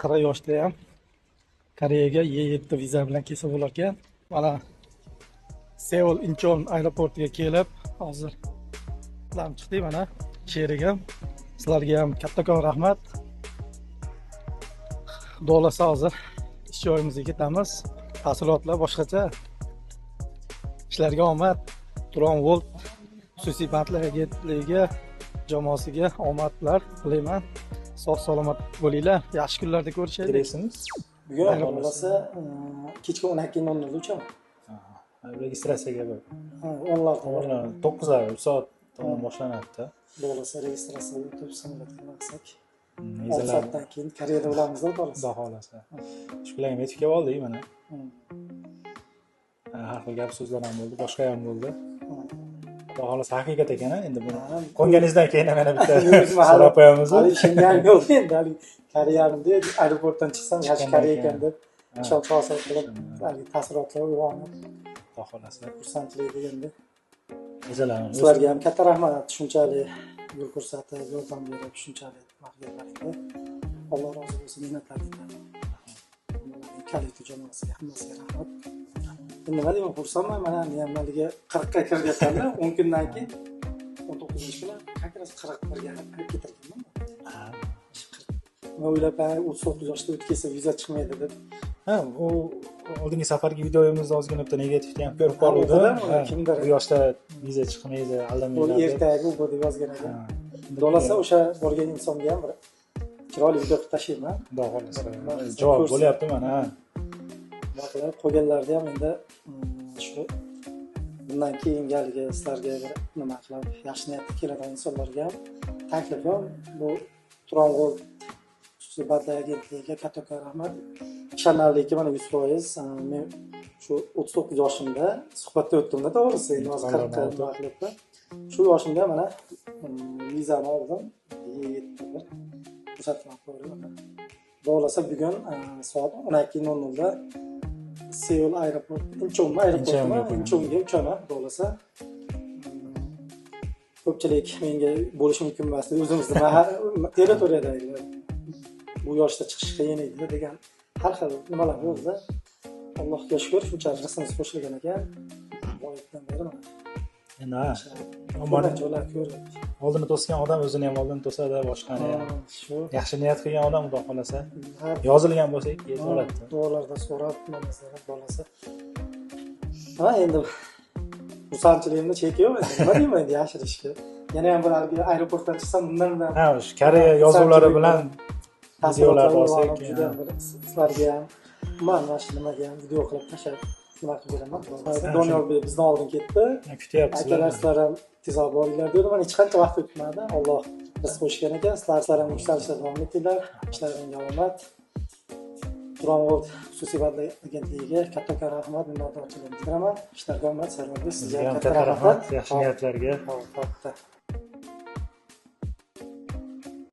qirq yoshda ham Koreyaga Y7 viza bilan kelsa bo'lar ekan. Mana Seul Incheon aeroportiga kelib, hozir bilan chiqdik mana. Sherigim, sizlarga ham kattakon rahmat. Xudo xolasa hozir ish joyimizga ketamiz. Tahsilotlar boshqacha. Ishlarga omad. Turon World xususiy bandlar agentligiga, jamoasiga omadlar tilayman. Sog' salomat bo'linglar. Yaxshi kunlarda ko'rishaylik. Keresiniz? Bugun bo'lsa kechki 12:00 uchun. Registratsiyaga bor. 10larda 9:00 3 soatdan boshlanadi. bo'lsa registratsiyaga o'tib samolyotga maqsak. 10 Vizalar soatdan keyin Koreyada bo'lamiz-da bo'lsa. Xudo xolasa. Shu bilan yetib kelib oldik mana. Har xil gap so'zlar ham bo'ldi, boshqa ham bo'ldi. Xudo xolasa haqiqat ekan, endi buni qo'nganingizdan keyin mana bitta so'rab qo'yamiz. Hali ishongan yo'q endi, hali Koreyanimda aeroportdan chiqsam yaxshi Koreya ekan deb ishonch hosil qilib, hali taassurotlar uyg'onib, Xudo xolasa. xursandchilik deganda. Vizalarimiz Sizlarga ham katta rahmat, shunchalik yo'l ko'rsatib, yordam berib, shunchalik vaqtlaringizga Alloh rozi bo'lsin, minnatdorlik. Kaliti jamoasiga hammasiga rahmat. Nima deyman, xursandman, mana men haliga 40 ga kirganman, 10 kundan keyin 19-kuni qancha 41 ga ketirganman. Men o'ylabman, 39 yoshda o'tkazsa viza chiqmaydi deb. Ha, u oldingi safargi videoyimizni ozgina bitta negativni ham ko'rib qoldim. Kimdir Bu yoshda viza chiqmaydi, bu aldamaydi. ertaga u deb yozgan ekan. Bo'lsa o'sha borgan insonga ham bir chiroyli video qilib tashlayman. Xudo xolasa. Javob bo'lyapti mana. Vaqtlar qolganlarda ham endi shu bundan keyingaligi sizlarga bir nima qilib yaxshi niyatda keladigan insonlarga ham taklifim bu Turon World xususiy bandlar agentligiga kattakon rahmat. Ishonarliki mana 100%. Men shu 39 yoshimda suhbatda o'tdimda, to'g'risi, endi hozir 40 ga vaqtda. Shu yoshimda mana vizani oldim. Ko'rsatma qo'ydim. Bo'lsa bugun soat 12:00 da Seul aeroport, Incheonga uchaman. Bo'lsa ko'pchilik menga bo'lishi mumkin emas. O'zimizda territoriyadagi bu yoshda chiqish qiyin edi degan har xil nimalar bo'ldi. Allohga shukr, shunchalik rasmimiz qo'shilgan ekan. Boyitdan beri mana. Endi Mana joylar ko'rib. oldini to'sgan odam o'zini ham oldini to'sadi, boshqani ham. Shu Yaxshi niyat qilgan odam Xudo xolasa yozilgan bo'lsa yetadi. duolarda so'rab, namozlarda bo'lsa. Ha, endi xursandchiligimni cheki yo'q endi. Nima deyman endi yashirishga. Yana ham bir aeroportdan chiqsam bundan Ha, o'sha Koreya yozuvlari bilan videolar tasvirlar olsak, juda bir sizlarga ham, mana shu nimaga ham video qilib tashlab nima qilib beraman. Doniyorbek bizdan oldin ketdi. kutyapmiz. Akalar ham tezroq boringlar dedi. Mana hech qancha vaqt o'tmadi. Alloh rizq qo'shgan ekan. Sizlar ham yuksalishda davom etinglar. Ishlaringizga omad. Turon World xususiy bandlar agentligiga kattakon rahmat, minnatdorchiligimni bildiraman. Ishlarga omad, salomatlik, sizga Sizga ham katta rahmat, yaxshi niyatlarga. Albatta.